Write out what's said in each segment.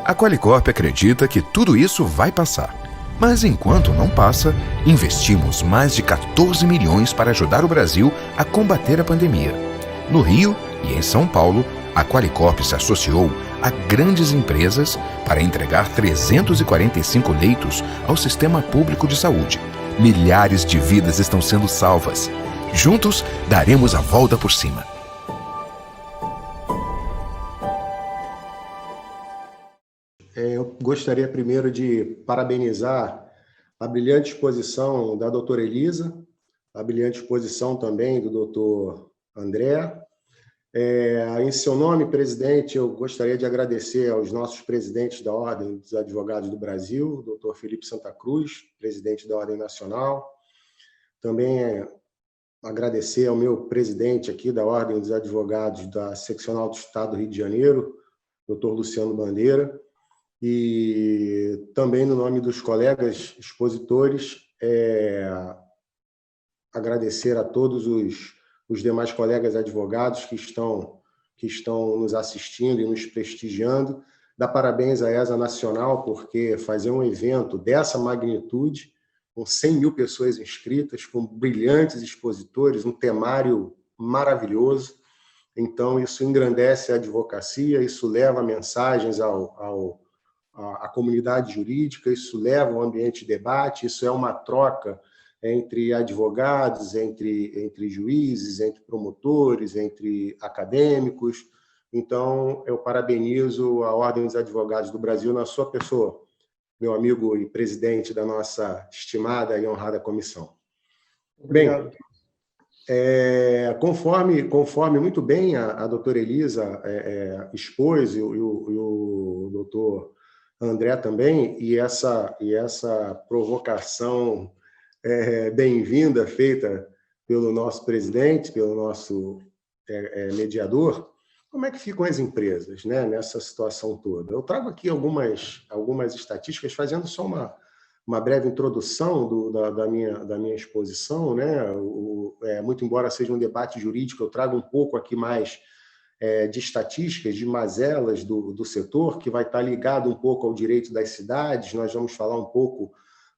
A Qualicorp acredita que tudo isso vai passar. Mas enquanto não passa, investimos mais de 14 milhões para ajudar o Brasil a combater a pandemia. No Rio e em São Paulo, a Qualicorp se associou a grandes empresas para entregar 345 leitos ao sistema público de saúde. Milhares de vidas estão sendo salvas. Juntos, daremos a volta por cima. Eu gostaria primeiro de parabenizar a brilhante exposição da doutora Elisa, a brilhante exposição também do doutor André. Em seu nome, presidente, eu gostaria de agradecer aos nossos presidentes da Ordem dos Advogados do Brasil, doutor Felipe Santa Cruz, presidente da Ordem Nacional. Também agradecer ao meu presidente aqui da Ordem dos Advogados da Seccional do Estado do Rio de Janeiro, doutor Luciano Bandeira. E também, no nome dos colegas expositores, agradecer a todos os demais colegas advogados que estão nos assistindo e nos prestigiando. Dar parabéns à ESA Nacional, porque fazer um evento dessa magnitude, com 100 mil pessoas inscritas, com brilhantes expositores, um temário maravilhoso. Então, isso engrandece a advocacia, isso leva mensagens à comunidade jurídica, isso leva ao ambiente de debate, isso é uma troca entre advogados, entre juízes, entre promotores, entre acadêmicos. Então, eu parabenizo a Ordem dos Advogados do Brasil na sua pessoa, meu amigo e presidente da nossa estimada e honrada comissão. Obrigado. Bem, conforme muito bem a doutora Elisa expôs, e o doutor André também, e essa provocação bem-vinda feita pelo nosso presidente, pelo nosso mediador, como é que ficam as empresas, né, nessa situação toda? Eu trago aqui algumas estatísticas, fazendo só uma breve introdução da minha exposição, né? Muito embora seja um debate jurídico, eu trago um pouco aqui mais de estatísticas, de mazelas do setor, que vai estar ligado um pouco ao direito das cidades. Nós vamos falar um pouco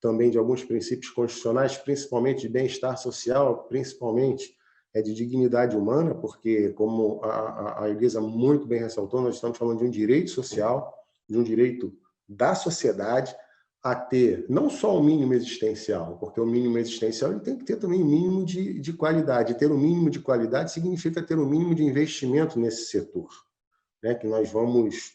também de alguns princípios constitucionais, principalmente de bem-estar social, principalmente de dignidade humana, porque, como a Elisa muito bem ressaltou, nós estamos falando de um direito social, de um direito da sociedade a ter não só o mínimo existencial, porque o mínimo existencial ele tem que ter também o mínimo de qualidade. Ter o mínimo de qualidade significa ter o mínimo de investimento nesse setor, né, que nós vamos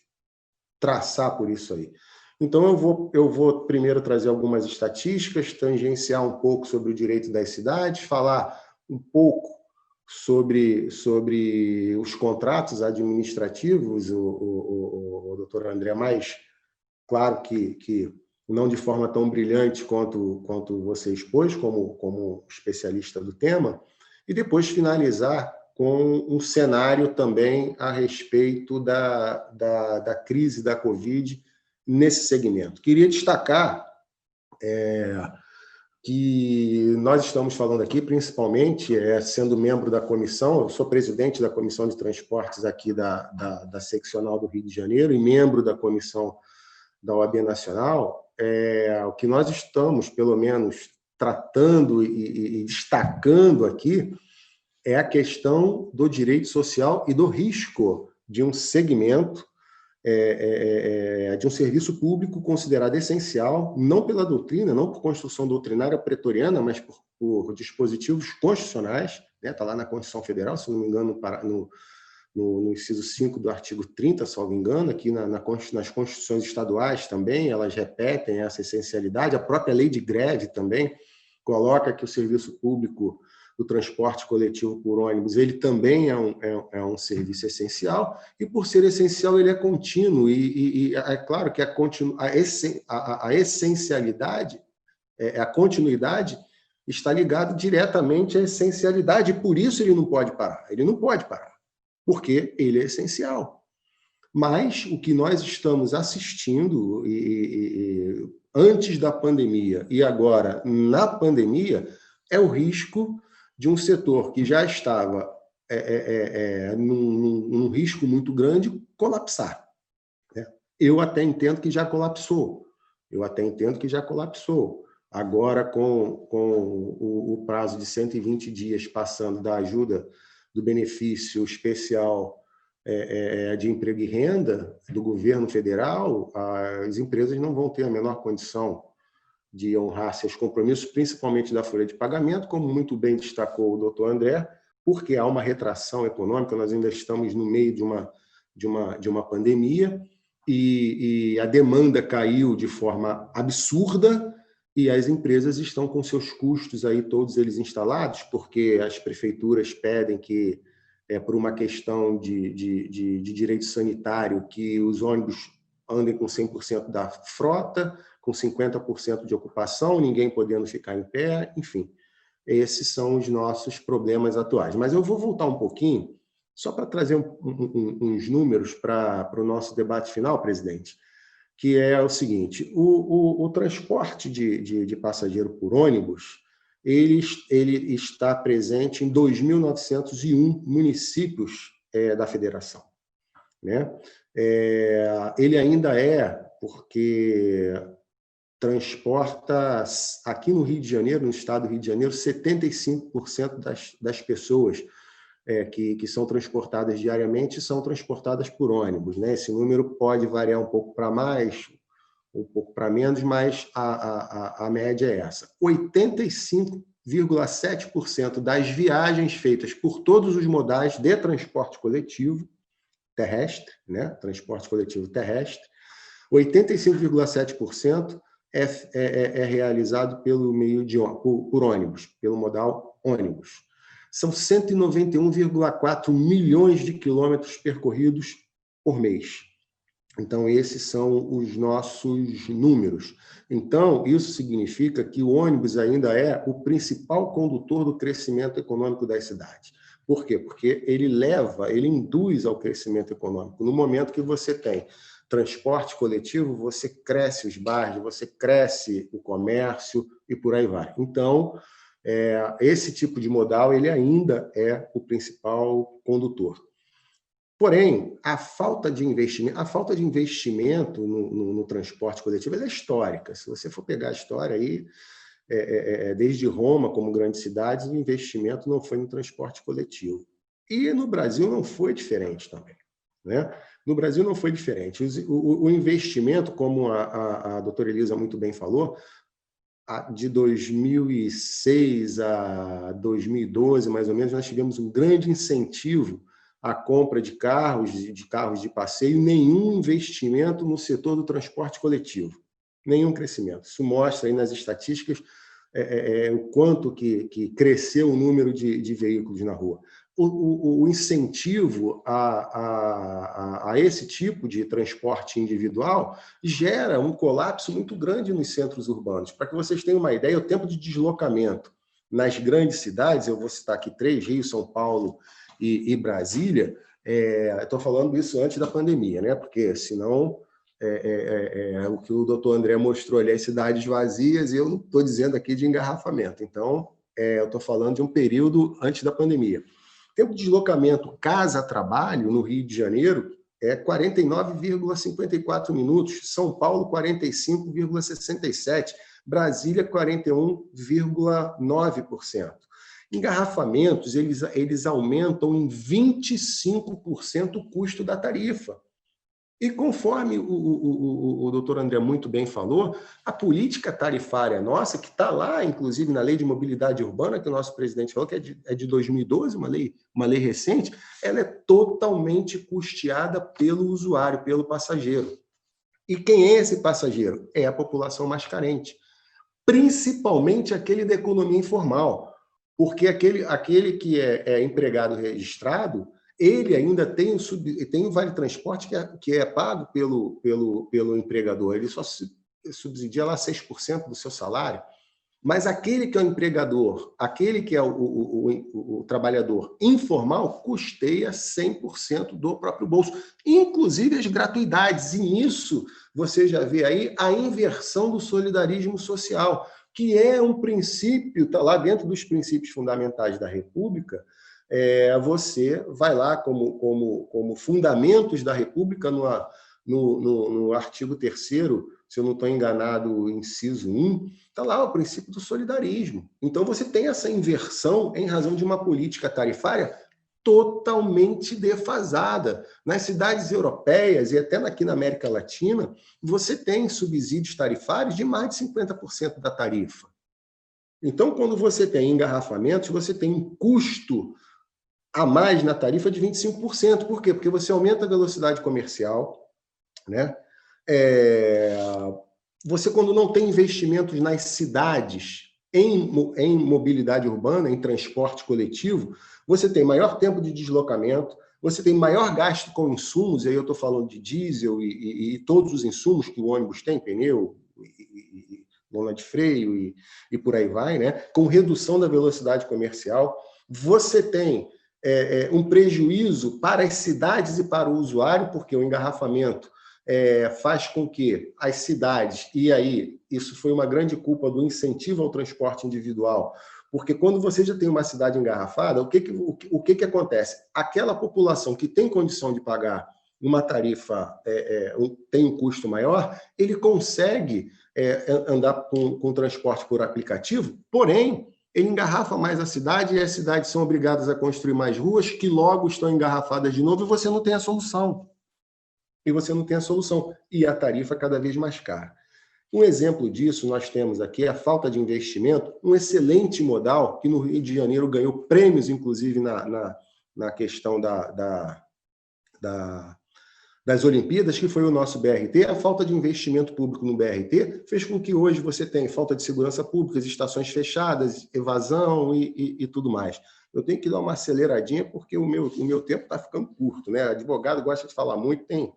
traçar por isso aí. Então, eu vou primeiro trazer algumas estatísticas, tangenciar um pouco sobre o direito das cidades, falar um pouco sobre os contratos administrativos, o doutor André, mais claro que não de forma tão brilhante quanto você expôs, como especialista do tema, e depois finalizar com um cenário também a respeito da crise da Covid nesse segmento. Queria destacar que nós estamos falando aqui, principalmente, sendo membro da comissão, eu sou presidente da Comissão de Transportes aqui da Seccional do Rio de Janeiro e membro da comissão da OAB Nacional. O que nós estamos, pelo menos, tratando e destacando aqui é a questão do direito social e do risco de um segmento, de um serviço público considerado essencial, não pela doutrina, não por construção doutrinária pretoriana, mas por dispositivos constitucionais, né? Está lá na Constituição Federal, se não me engano, no inciso 5 do artigo 30, salvo engano, aqui nas constituições estaduais também, elas repetem essa essencialidade. A própria lei de greve também coloca que o serviço público do transporte coletivo por ônibus, ele também é um serviço essencial, e por ser essencial ele é contínuo, e é claro que a essencialidade, a continuidade, está ligado diretamente à essencialidade, e por isso ele não pode parar, porque ele é essencial. Mas o que nós estamos assistindo antes da pandemia e agora na pandemia é o risco de um setor que já estava num risco muito grande colapsar, né? eu até entendo que já colapsou. Agora, com o prazo de 120 dias passando da ajuda do benefício especial de emprego e renda do governo federal, as empresas não vão ter a menor condição de honrar seus compromissos, principalmente da folha de pagamento, como muito bem destacou o doutor André, porque há uma retração econômica, nós ainda estamos no meio de uma pandemia, e a demanda caiu de forma absurda, e as empresas estão com seus custos aí todos eles instalados, porque as prefeituras pedem que, por uma questão de direito sanitário, que os ônibus andem com 100% da frota, com 50% de ocupação, ninguém podendo ficar em pé, enfim. Esses são os nossos problemas atuais. Mas eu vou voltar um pouquinho, só para trazer uns números para o nosso debate final, presidente, que é o seguinte: o transporte de passageiro por ônibus, ele está presente em 2.901 municípios da federação, né? Ele ainda porque transporta, aqui no Rio de Janeiro, no estado do Rio de Janeiro, 75% das pessoas que são transportadas diariamente são transportadas por ônibus, né? Esse número pode variar um pouco para mais, um pouco para menos, mas a média é essa. 85,7% das viagens feitas por todos os modais de transporte coletivo terrestre, né? Transporte coletivo terrestre, 85,7% é realizado pelo meio por ônibus, pelo modal ônibus. São 191,4 milhões de quilômetros percorridos por mês. Então, esses são os nossos números. Então, isso significa que o ônibus ainda é o principal condutor do crescimento econômico das cidades. Por quê? Porque ele induz ao crescimento econômico. No momento que você tem transporte coletivo, você cresce os bairros, você cresce o comércio e por aí vai. Então, esse tipo de modal ele ainda é o principal condutor. Porém, a falta de investimento no transporte coletivo é histórica. Se você for pegar a história aí, desde Roma, como grande cidade, o investimento não foi no transporte coletivo. E no Brasil não foi diferente também, né? No Brasil não foi diferente. O investimento, como a doutora Elisa muito bem falou, de 2006 a 2012, mais ou menos, nós tivemos um grande incentivo à compra de carros de passeio, nenhum investimento no setor do transporte coletivo, nenhum crescimento. Isso mostra aí nas estatísticas o quanto que cresceu o número de veículos na rua. O incentivo a esse tipo de transporte individual gera um colapso muito grande nos centros urbanos. Para que vocês tenham uma ideia, o tempo de deslocamento nas grandes cidades, eu vou citar aqui 3, Rio, São Paulo e Brasília, estou falando isso antes da pandemia, né? Porque senão o que o doutor André mostrou ali, as cidades vazias, e eu não estou dizendo aqui de engarrafamento. Então, eu estou falando de um período antes da pandemia. O tempo de deslocamento casa-trabalho no Rio de Janeiro é 49,54 minutos, São Paulo 45,67, Brasília 41,9%. Engarrafamentos, eles aumentam em 25% o custo da tarifa. E conforme o doutor André muito bem falou, a política tarifária nossa, que está lá, inclusive, na Lei de Mobilidade Urbana, que o nosso presidente falou, que é de 2012, uma lei recente, ela é totalmente custeada pelo usuário, pelo passageiro. E quem é esse passageiro? É a população mais carente, principalmente aquele da economia informal, porque aquele que é empregado registrado, ele ainda tem o Vale Transporte que é pago pelo empregador, ele só subsidia lá 6% do seu salário, mas aquele que é o empregador, aquele que é o trabalhador informal, custeia 100% do próprio bolso, inclusive as gratuidades, e nisso você já vê aí a inversão do solidarismo social, que é um princípio, está lá dentro dos princípios fundamentais da República. Você vai lá como fundamentos da República no artigo 3º, se eu não estou enganado, inciso 1, está lá o princípio do solidarismo. Então, você tem essa inversão em razão de uma política tarifária totalmente defasada. Nas cidades europeias e até aqui na América Latina, você tem subsídios tarifários de mais de 50% da tarifa. Então, quando você tem engarrafamentos, você tem um custo a mais na tarifa de 25%. Por quê? Porque você aumenta a velocidade comercial, né? Você, quando não tem investimentos nas cidades em mobilidade urbana, em transporte coletivo, você tem maior tempo de deslocamento, você tem maior gasto com insumos, e aí eu estou falando de diesel e todos os insumos que o ônibus tem, pneu, lona de freio e por aí vai, né? Com redução da velocidade comercial. Você tem um prejuízo para as cidades e para o usuário, porque o engarrafamento faz com que as cidades, e aí isso foi uma grande culpa do incentivo ao transporte individual, porque quando você já tem uma cidade engarrafada, o que acontece? Aquela população que tem condição de pagar uma tarifa, tem um custo maior, ele consegue andar com transporte por aplicativo, porém, ele engarrafa mais a cidade e as cidades são obrigadas a construir mais ruas que logo estão engarrafadas de novo e você não tem a solução. E a tarifa é cada vez mais cara. Um exemplo disso, nós temos aqui a falta de investimento, um excelente modal, que no Rio de Janeiro ganhou prêmios, inclusive na questão das Olimpíadas, que foi o nosso BRT. A falta de investimento público no BRT fez com que hoje você tenha falta de segurança pública, estações fechadas, evasão e tudo mais. Eu tenho que dar uma aceleradinha porque o meu tempo está ficando curto, né? Advogado gosta de falar muito, tem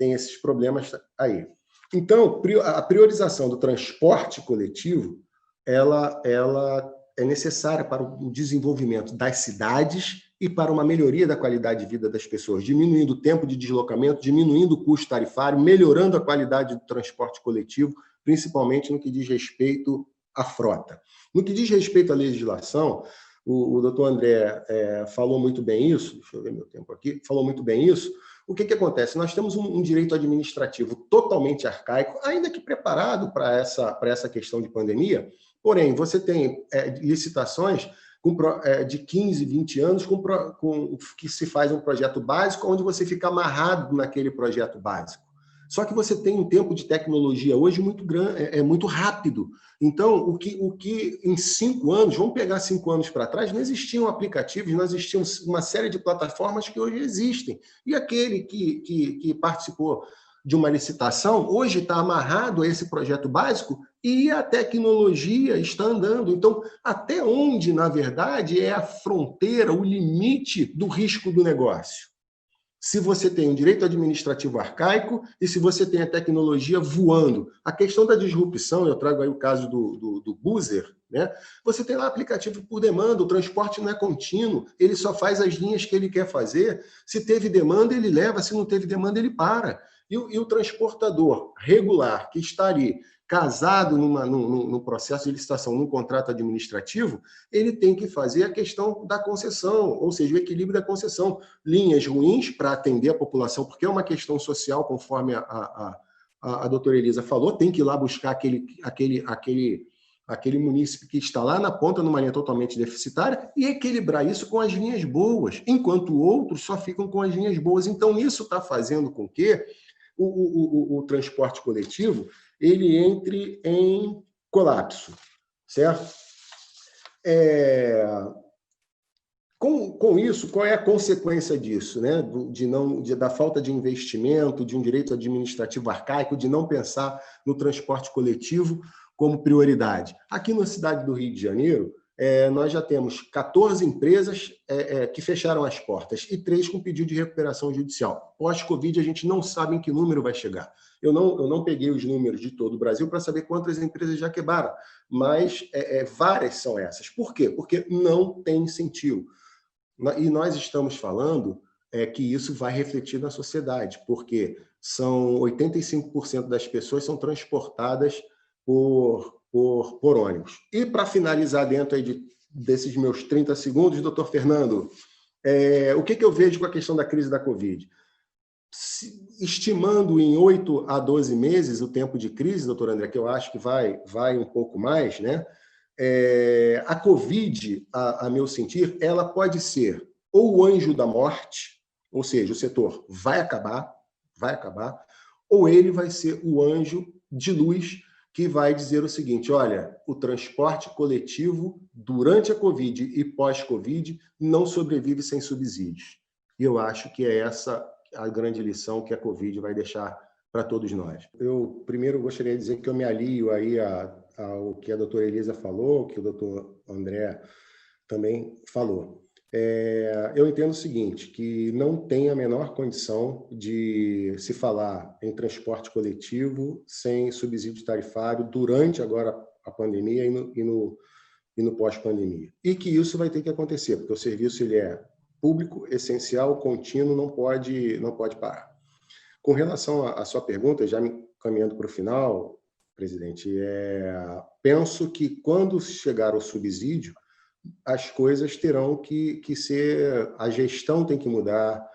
esses problemas aí. Então, a priorização do transporte coletivo, ela é necessária para o desenvolvimento das cidades e para uma melhoria da qualidade de vida das pessoas, diminuindo o tempo de deslocamento, diminuindo o custo tarifário, melhorando a qualidade do transporte coletivo, principalmente no que diz respeito à frota. No que diz respeito à legislação, o doutor André falou muito bem isso, deixa eu ver meu tempo aqui, falou muito bem isso. O que acontece? Nós temos um direito administrativo totalmente arcaico, ainda que preparado para essa questão de pandemia, porém, você tem licitações de 15, 20 anos que se faz um projeto básico, onde você fica amarrado naquele projeto básico. Só que você tem um tempo de tecnologia hoje muito grande, muito rápido. Então, o que em 5 anos, vamos pegar 5 anos para trás, não existiam aplicativos, não existiam uma série de plataformas que hoje existem. E aquele que participou de uma licitação, hoje está amarrado a esse projeto básico e a tecnologia está andando. Então, até onde, na verdade, é a fronteira, o limite do risco do negócio? Se você tem um direito administrativo arcaico e se você tem a tecnologia voando. A questão da disrupção, eu trago aí o caso do Buzzer, né? Você tem lá aplicativo por demanda, o transporte não é contínuo, ele só faz as linhas que ele quer fazer. Se teve demanda, ele leva, se não teve demanda, ele para. E o transportador regular, que está ali casado num processo de licitação, num contrato administrativo, ele tem que fazer a questão da concessão, ou seja, o equilíbrio da concessão. Linhas ruins para atender a população, porque é uma questão social, conforme a doutora Elisa falou, tem que ir lá buscar aquele munícipe que está lá na ponta, numa linha totalmente deficitária, e equilibrar isso com as linhas boas, enquanto outros só ficam com as linhas boas. Então, isso está fazendo com que o transporte coletivo ele entre em colapso, certo? Com isso, qual é a consequência disso, né? Da falta de investimento, de um direito administrativo arcaico, de não pensar no transporte coletivo como prioridade. Aqui na cidade do Rio de Janeiro, nós já temos 14 empresas que fecharam as portas e 3 com pedido de recuperação judicial. Pós-Covid, a gente não sabe em que número vai chegar. Eu não peguei os números de todo o Brasil para saber quantas empresas já quebraram, mas várias são essas. Por quê? Porque não tem incentivo. E nós estamos falando que isso vai refletir na sociedade, porque 85% das pessoas são transportadas por ônibus. E para finalizar dentro aí desses meus 30 segundos, doutor Fernando, o que eu vejo com a questão da crise da Covid? estimando em 8 a 12 meses o tempo de crise, doutor André, que eu acho que vai um pouco mais, né? A Covid, a meu sentir, ela pode ser ou o anjo da morte, ou seja, o setor vai acabar, ou ele vai ser o anjo de luz que vai dizer o seguinte: olha, o transporte coletivo durante a Covid e pós-Covid não sobrevive sem subsídios. E eu acho que é essa a grande lição que a Covid vai deixar para todos nós. Eu primeiro gostaria de dizer que eu me alio aí ao que a doutora Elisa falou, que o doutor André também falou. Eu entendo o seguinte, que não tem a menor condição de se falar em transporte coletivo sem subsídio tarifário durante agora a pandemia e no pós-pandemia. E que isso vai ter que acontecer, porque o serviço ele é público, essencial, contínuo, não pode parar. Com relação à sua pergunta, já me caminhando para o final, presidente, penso que quando chegar o subsídio, as coisas terão que ser, a gestão tem que mudar,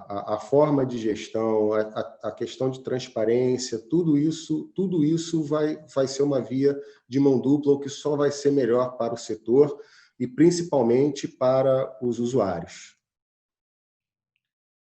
a forma de gestão, a questão de transparência, tudo isso vai ser uma via de mão dupla, o que só vai ser melhor para o setor e principalmente para os usuários.